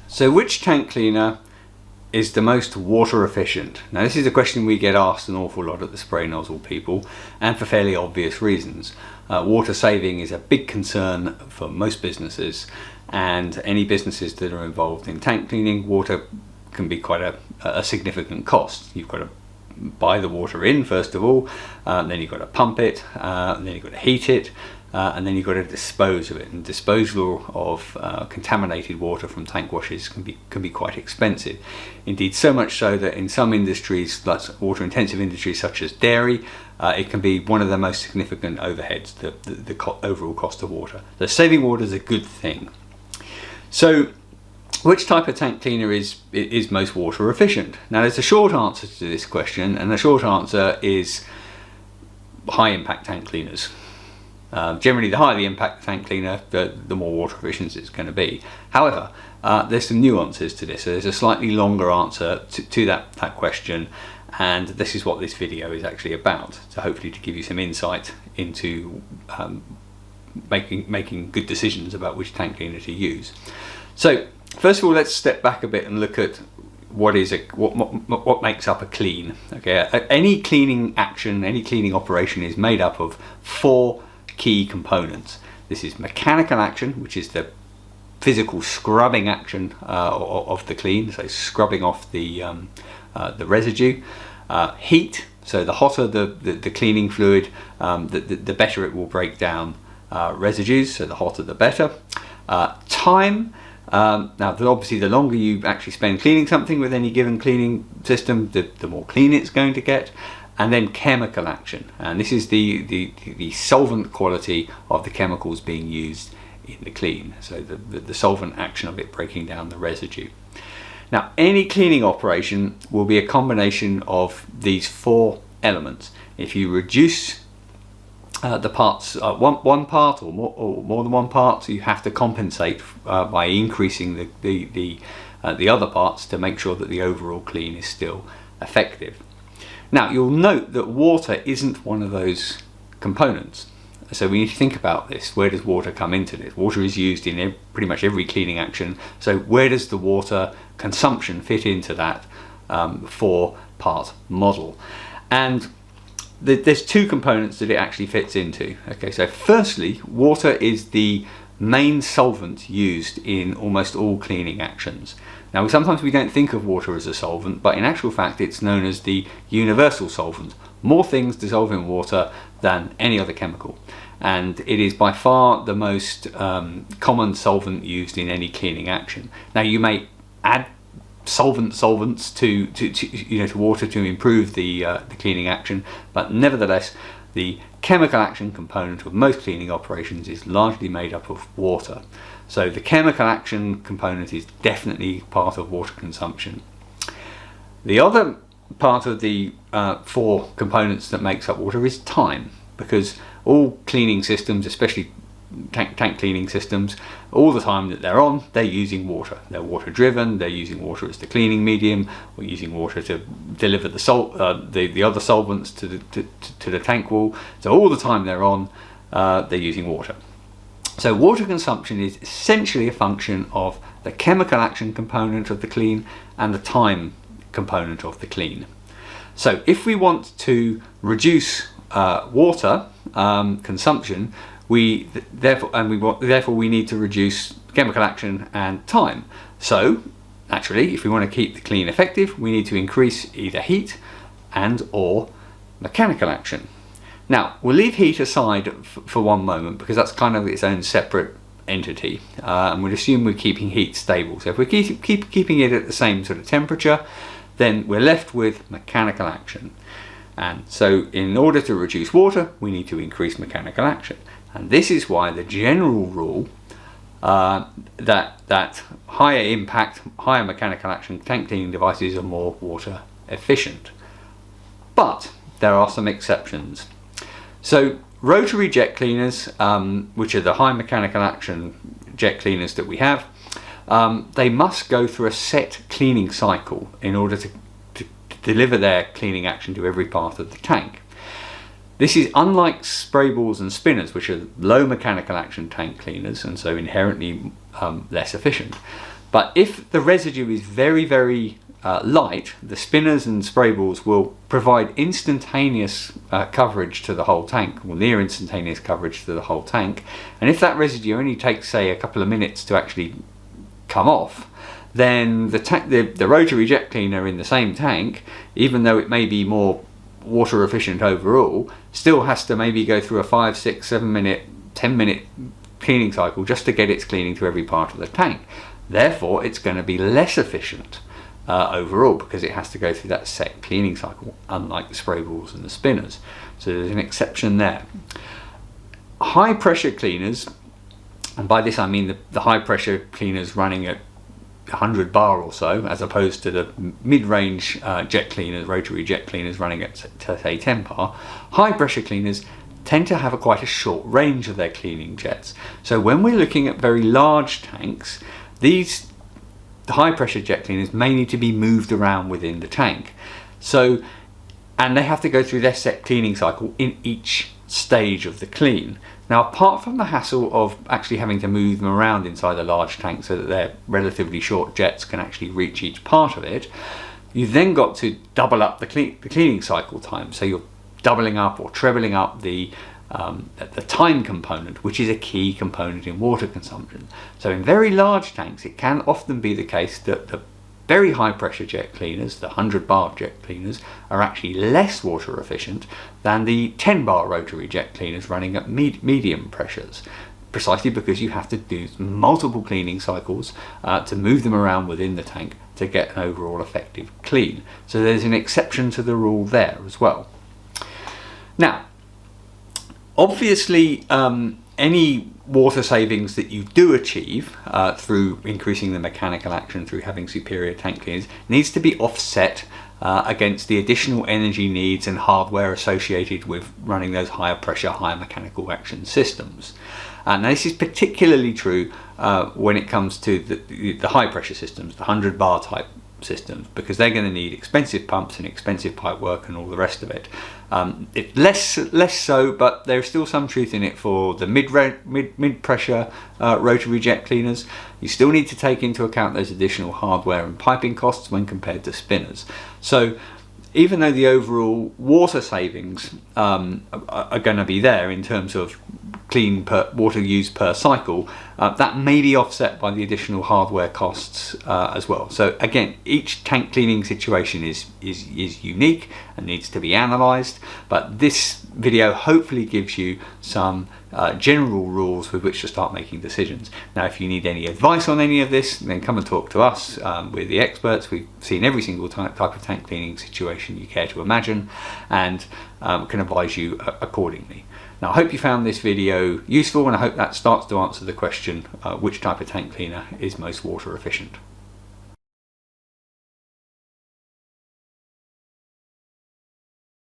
So which tank cleaner is the most water efficient? Now this is a question we get asked an awful lot at the Spray Nozzle people, and for fairly obvious reasons. Water saving is a big concern for most businesses, and any businesses that are involved in tank cleaning, water can be quite a significant cost. You've got to buy the water in first of all, then you've got to pump it, then you've got to heat it, and then you've got to dispose of it. And disposal of contaminated water from tank washes can be quite expensive. Indeed, so much so that in some industries, like water intensive industries such as dairy, it can be one of the most significant overheads, the overall cost of water. So saving water is a good thing. So which type of tank cleaner is most water efficient? Now there's a short answer to this question, and the short answer is high impact tank cleaners. Generally, the higher the impact tank cleaner, the more water efficient it's going to be. However, there's some nuances to this. So there's a slightly longer answer to that question, and this is what this video is actually about. So hopefully to give you some insight into making good decisions about which tank cleaner to use. So first of all, let's step back a bit and look at what makes up a clean. Okay, any cleaning action, any cleaning operation is made up of 4 key components. This is mechanical action, which is the physical scrubbing action of the clean, so scrubbing off the residue. Heat, so the hotter the cleaning fluid, the better it will break down residues, so the hotter the better. Time, now obviously the longer you actually spend cleaning something with any given cleaning system, the more clean it's going to get. And then chemical action, and this is the solvent quality of the chemicals being used in the clean, so the solvent action of it breaking down the residue. Now any cleaning operation will be a combination of these 4 elements. If you reduce the parts, one part or more than one part, you have to compensate by increasing the other parts to make sure that the overall clean is still effective. Now you'll note that water isn't one of those components, so we need to think about this. Where does water come into this? Water is used in pretty much every cleaning action, so where does the water consumption fit into that 4-part model? And there's 2 components that it actually fits into. Okay, so firstly, water is the main solvent used in almost all cleaning actions. Now sometimes we don't think of water as a solvent, but in actual fact it's known as the universal solvent. More things dissolve in water than any other chemical, and it is by far the most common solvent used in any cleaning action. Now you may add solvents to water to improve the cleaning action, but nevertheless the chemical action component of most cleaning operations is largely made up of water. So the chemical action component is definitely part of water consumption. The other part of the 4 components that makes up water is time, because all cleaning systems, especially tank cleaning systems, all the time that they're on, they're using water. They're water driven, they're using water as the cleaning medium, or using water to deliver the other solvents to the tank wall. So all the time they're on, they're using water. So water consumption is essentially a function of the chemical action component of the clean and the time component of the clean. So if we want to reduce water consumption, therefore we need to reduce chemical action and time. So naturally, if we want to keep the clean effective, we need to increase either heat and or mechanical action. Now we'll leave heat aside for one moment, because that's kind of its own separate entity, and we'll assume we're keeping heat stable. So if we're keeping it at the same sort of temperature, then we're left with mechanical action. And so in order to reduce water, we need to increase mechanical action. And this is why the general rule that higher impact, higher mechanical action tank cleaning devices are more water efficient. But there are some exceptions. So rotary jet cleaners, which are the high mechanical action jet cleaners that we have, they must go through a set cleaning cycle in order to deliver their cleaning action to every part of the tank. This is unlike spray balls and spinners, which are low mechanical action tank cleaners and so inherently less efficient. But if the residue is very, very light, the spinners and spray balls will provide instantaneous coverage to the whole tank, or near instantaneous coverage to the whole tank. And if that residue only takes, say, a couple of minutes to actually come off, then the rotary jet cleaner in the same tank, even though it may be more water efficient overall, still has to maybe go through a 5, 6, 7 minute, 10-minute cleaning cycle just to get its cleaning to every part of the tank. Therefore, it's going to be less efficient overall, because it has to go through that set cleaning cycle, unlike the spray balls and the spinners. So there's an exception there. High pressure cleaners, and by this I mean the high pressure cleaners running at 100 bar or so, as opposed to the mid-range jet cleaners, rotary jet cleaners running at, say, 10 bar. High pressure cleaners tend to have quite a short range of their cleaning jets. So when we're looking at very large tanks, the high pressure jet cleaners may need to be moved around within the tank. So, and they have to go through their set cleaning cycle in each stage of the clean. Now, apart from the hassle of actually having to move them around inside a large tank so that their relatively short jets can actually reach each part of it, you've then got to double up the cleaning cycle time. So you're doubling up or trebling up the time component, which is a key component in water consumption. So in very large tanks, it can often be the case that the very high pressure jet cleaners, the 100 bar jet cleaners, are actually less water efficient than the 10 bar rotary jet cleaners running at medium pressures, precisely because you have to do multiple cleaning cycles to move them around within the tank to get an overall effective clean. So there's an exception to the rule there as well. Now, obviously, any water savings that you do achieve through increasing the mechanical action through having superior tank cleaners needs to be offset against the additional energy needs and hardware associated with running those higher pressure, higher mechanical action systems. And this is particularly true when it comes to the high pressure systems, the 100 bar type systems, because they're going to need expensive pumps and expensive pipe work and all the rest of it. It's less so, but there's still some truth in it for the mid pressure rotary jet cleaners. You still need to take into account those additional hardware and piping costs when compared to spinners. So even though the overall water savings are going to be there in terms of clean water used per cycle, that may be offset by the additional hardware costs as well. So again, each tank cleaning situation is unique and needs to be analysed, but this video hopefully gives you some general rules with which to start making decisions. Now, if you need any advice on any of this, then come and talk to us. We're the experts. We've seen every single type of tank cleaning situation you care to imagine, and can advise you accordingly. Now, I hope you found this video useful, and I hope that starts to answer the question, which type of tank cleaner is most water efficient.